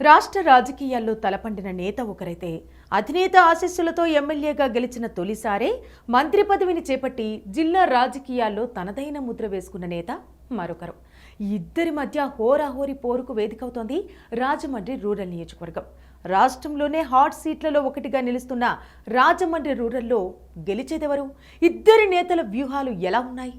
రాష్ట్ర రాజకీయాల్లో తలపండిన నేత ఒకరైతే అధినేత ఆశీస్సులతో ఎమ్మెల్యేగా గెలిచిన తొలిసారే మంత్రి పదవిని చేపట్టి జిల్లా రాజకీయాల్లో తనదైన ముద్ర వేసుకున్న నేత మరొకరు. ఇద్దరి మధ్య హోరాహోరీ పోరుకు వేదికవుతోంది రాజమండ్రి రూరల్ నియోజకవర్గం. రాష్ట్రంలోనే హాట్ సీట్లలో ఒకటిగా నిలుస్తున్న రాజమండ్రి రూరల్లో గెలిచేదెవరు? ఇద్దరి నేతల వ్యూహాలు ఎలా ఉన్నాయి?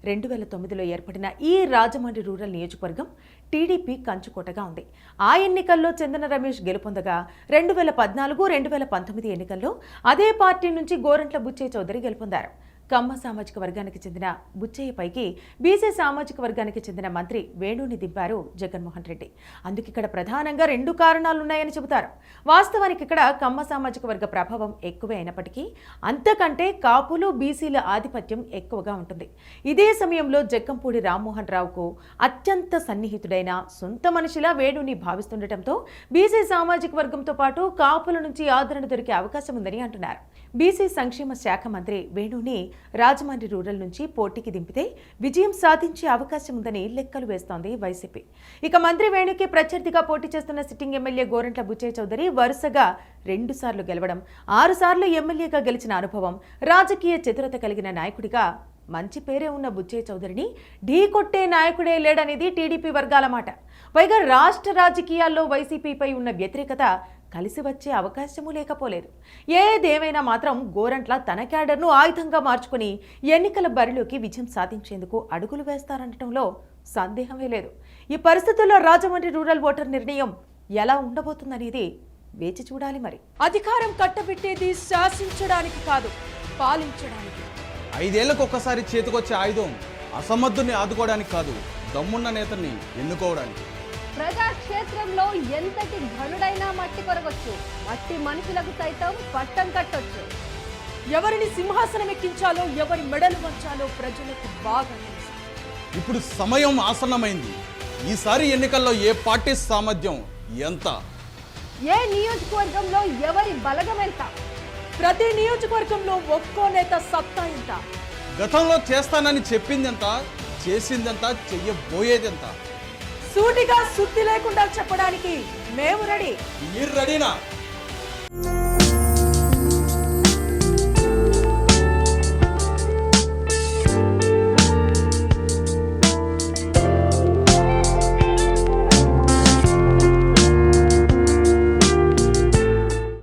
2009లో ఏర్పడిన ఈ రాజమండ్రి రూరల్ నియోజకవర్గం టీడీపీ కంచుకోటగా ఉంది. ఆ ఎన్నికల్లో చందన రమేష్ గెలుపొందగా 2014, 2019 ఎన్నికల్లో అదే పార్టీ నుంచి గోరంట్ల బుచ్చయ్య చౌదరి గెలుపొందారు. కమ్మ సామాజిక వర్గానికి చెందిన బుచ్చయ్యపైకి బీసీ సామాజిక వర్గానికి చెందిన మంత్రి వేణుని దింపారు జగన్మోహన్ రెడ్డి. అందుకిక్కడ ప్రధానంగా 2 కారణాలున్నాయని చెబుతారు. వాస్తవానికి ఇక్కడ కమ్మ సామాజిక వర్గ ప్రభావం ఎక్కువే అయినప్పటికీ అంతకంటే కాపులు, బీసీల ఆధిపత్యం ఎక్కువగా ఉంటుంది. ఇదే సమయంలో జక్కంపూడి రామ్మోహన్ రావుకు అత్యంత సన్నిహితుడైన సొంత మనిషిలా వేణుని భావిస్తుండటంతో బీసీ సామాజిక వర్గంతో పాటు కాపుల నుంచి ఆదరణ దొరికే అవకాశం ఉందని అంటున్నారు. బీసీ సంక్షేమ శాఖ మంత్రి వేణుని రాజమండ్రి రూరల్ నుంచి పోటీకి దింపితే విజయం సాధించే అవకాశం ఉందని లెక్కలు వేస్తోంది వైసీపీ. ఇక మంత్రి వేణుకి ప్రత్యర్థిగా పోటీ చేస్తున్న సిట్టింగ్ ఎమ్మెల్యే గోరంట్ల బుచ్చయ్య చౌదరి వరుసగా 2 సార్లు గెలవడం, 6 సార్లు ఎమ్మెల్యేగా గెలిచిన అనుభవం, రాజకీయ చతురత కలిగిన నాయకుడిగా మంచి పేరే ఉన్న బుచ్చయ్య చౌదరిని ఢీకొట్టే నాయకుడే లేడనేది టీడీపీ వర్గాల మాట. పైగా రాష్ట్ర రాజకీయాల్లో వైసీపీపై ఉన్న వ్యతిరేకత కలిసి వచ్చే అవకాశమూ లేకపోలేదు. ఏదేమైనా మాత్రం గోరంట్ల తన క్యాడర్ను ఆయుధంగా మార్చుకుని ఎన్నికల బరిలోకి విజయం సాధించేందుకు అడుగులు వేస్తారనటంలో సందేహమే లేదు. ఈ పరిస్థితుల్లో రాజమండ్రి రూరల్ ఓటర్ నిర్ణయం ఎలా ఉండబోతుందనేది వేచి చూడాలి. మరి అధికారం కట్టబెట్టేది శాసించడానికి కాదు, పాలించడానికి. 5 ఏళ్లకు ఒక్కసారి చేతికొచ్చే ఆయుధం అసమర్థుని ఆదుకోవడానికి కాదు, దమ్మున్న నేతని ఎన్నుకోవడానికి. ప్రజాక్షేత్రంలో ఎంతటి ఘనుడైనా మట్టి కొరగొచ్చు, మట్టి మనుషులకు సైతం పట్టం కట్టొచ్చు. ఎవరిని సింహాసనం ఎక్కించాలో, ఎవరి మెడలు వంచాలో ప్రజలకు బాగా తెలుసు. ఇప్పుడు సమయం ఆసన్నమైంది. ఈసారి ఎన్నికల్లో ఏ పార్టీ సామర్థ్యం ఎంత, ఏ నియోజకవర్గంలో ఎవరి బలగం ఎంత, ప్రతి నియోజకవర్గంలో ఒక్కో నేత సత్తా ఎంత, గతంలో చేస్తానని చెప్పిందెంత, చేసిందెంత, చెయ్యబోయేదెంత, సూటిగా సుత్తి లేకుండా చెప్పడానికి మేము రెడీ. మీరు రెడీనా?